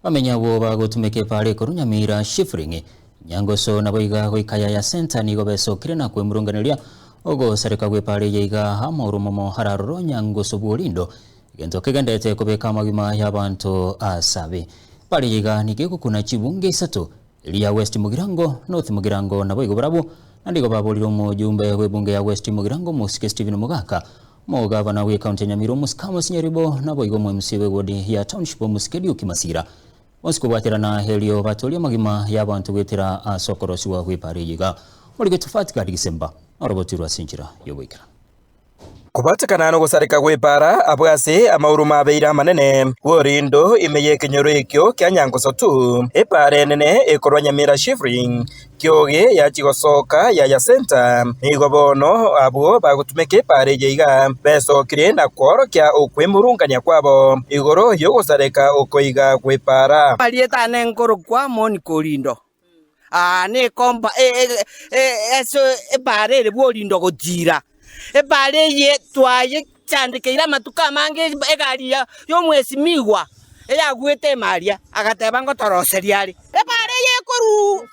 bamenya bo bagotumeke pare Nyamira Shifring nyangoso nabo iga goikaya ya center nigo besokire na kwemurunganiria ogo sareka gwe pare yiga hamoro momo hararoro nyangoso bwolindo gento kegendete kubeka magima y'abantu asabe pare yiga nigeko kuna chibunge isato Elia West Mugirango North Mugirango nabo igo brabo andigo baboliro mu jumbe webunge ya West Mugirango Musike Steven Mugaka mo gavana we county Nyamira Musikamo Sinyaribo nabo igo mu MC we wodi ya township Musikedi ukimasira Onsko waterana helio batolio magima y'abantu gwetera asokorosi wa kwipare yiga muri tufatika December orobotirwa sinjira yobwikira kubatikana no gusarika gwipara abwase amauru mabeira manene worindo imeye kinyoro ekyo kya nyangoso tu epare nene ekorwa Nyamira Shifring kyoge yachigosoka ya center nigo bono abo bagutumeke pare yiga besokire na kworo kya okwemurungania kwabo igoro yo gusarika okoiga gwipara alieta nenkoro kwa moni kolindo ne komba eso epare le bolindo gotira epare ye twaye chandikeira matuka mange egaria yo mwesi migwa eyagwete maria agateba ngo toroseriari epare ye koru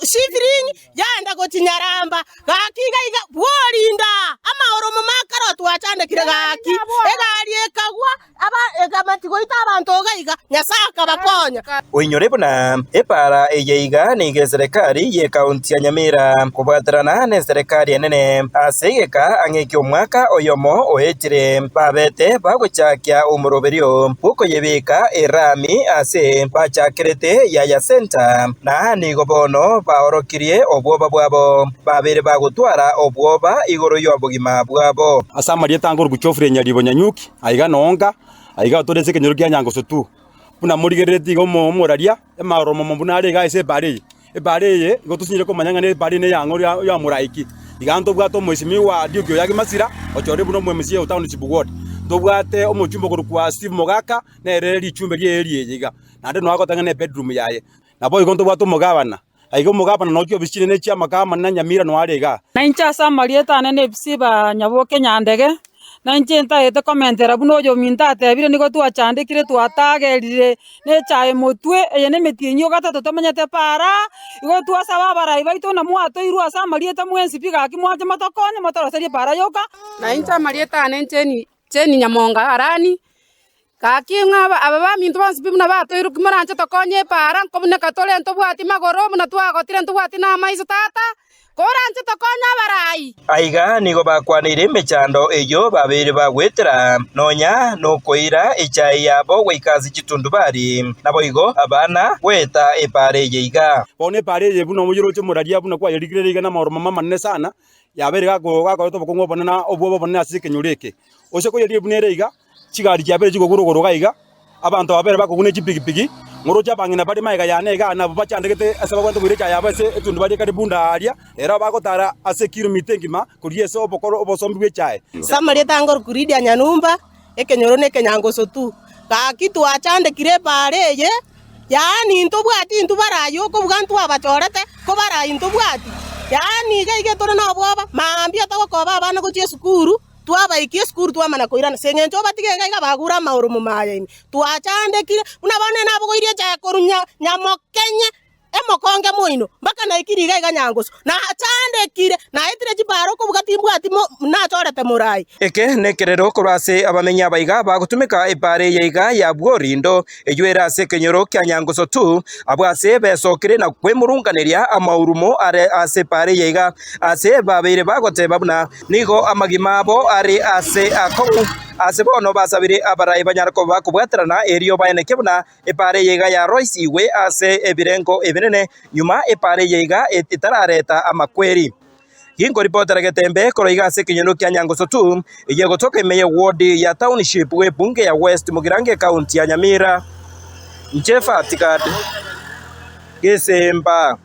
Shifring yanda gotinyaramba gakiga iga bwolinda ama oromo makaro twachandikire gaki egarie kagwa aba egamati goita abantu ogaiga nyasaka bakonya Oinyorebona epara eyeiga nige serikali ye county ya Nyamira kubwaterana ne serikali nene asegeka angekyo mwaka oyomo oetire babete bagochakia umuroberio uko yebeka erami ase bachakirete ya center na nigo bono baorokirie obwoba bwabo babere bagutwara obwoba igoro yobugima bwabo asamarie tangoro guchofre nyaribo nyanyuki aiga nonga aiga todese kenyoro kya nyangoso tu buna murigereti go moraria emaro mombuna arega ese bare ye go tusinyire ko manyanga ne bare ne yango ya muraiki iganto bwato mwesimi wa diogyo yagi masira ochore buno mwemisi utauni chibugodi dobwate omuchumbo kwa Steve Mogaka na reri chumbe rie yiga nande no akotanga ne bedroom yaye nabo igonto bwato mugabana aigo mugabana no kyo bishine ne chiama kama na Nyamira no arega na incha samarieta ne bisiba nyaboke nyandege na nchenta ete komentera buno yo minta tebire niko twachandikire twatagerire ne chae motwe ene metinyo gatatu tomenyete para igo twasaba bara ibaito na mwato iru asa marieta mwensi piga kimwaje matokonye motoroserie para yoka na incha marieta ne cheni nyamonga arani kakingaba ababa mintu bansi bimuna bato iru kimaranje tokonye para komune katole nto bwati magoro muna twagotire nto bwati na maizo tata koranje tokonya barai aiga nigo bakwanire mechando eyo babere bagwetera nonya no koira echai yabo gwikazi chitundu bari nabo igo abana gweta epare yiga bone pare ye buno mujiro chimuraria buno kwa yerigireriga na maoro mama manene sana yabere gako to bokongwa bonana obwo bonana asike nyureke ose ko yeri bunere iga chigari cyabere chigogorogoro gaiga abantu babere bakugune chipigipigi ngoro cyabangina bari maiga yanega na bachandegete asaba kwanto bire cyaba se etundu bari kari bunda aria era bagotara ase kilomita ngima kuriye so bokoro obosombi bwe chae samari tangor kuridia nyanumba ekenyoro ne kenyangoso tu kakitu achande kire pare ye yani ntobwati ntubarayo ko bwantu abachorete ko barayi ntobwati yani gaige toro no bwoba mambia to ko baba na gochie sukuru twaba ikie skuru twamana koirana sengencho batige gaiga bagura mauru mumaye twachande kire unabone nabo goirie cha korunya nyamokenye emokonge moino mbaka na ikiri gaiga nyangoso na achande kire na itire chibaro ko bugatimbwa atimo na chorete murai eke nekerero korase abamenya baiga bagutumika epare yiga ya bworindo ejwera se kenyoro kya nyangoso tu abwase besokire na kwemurunganiria amaurumo are ase pare yiga ase babere bagote babuna nigo amagimabo are ase akobu ase bono basabire abarai banyarko bakubwaterana erio bayene kebuna epare yiga ya Royce we ase ebirengo ebinene nyuma epare yiga itarareta amakweri Hingo reporter Getembe koroiga ase kinyoro kya nyangoso tu iye gotoka imeye ward ya township we bunge ya West Mugirango county ya Nyamira Nchefa tikati December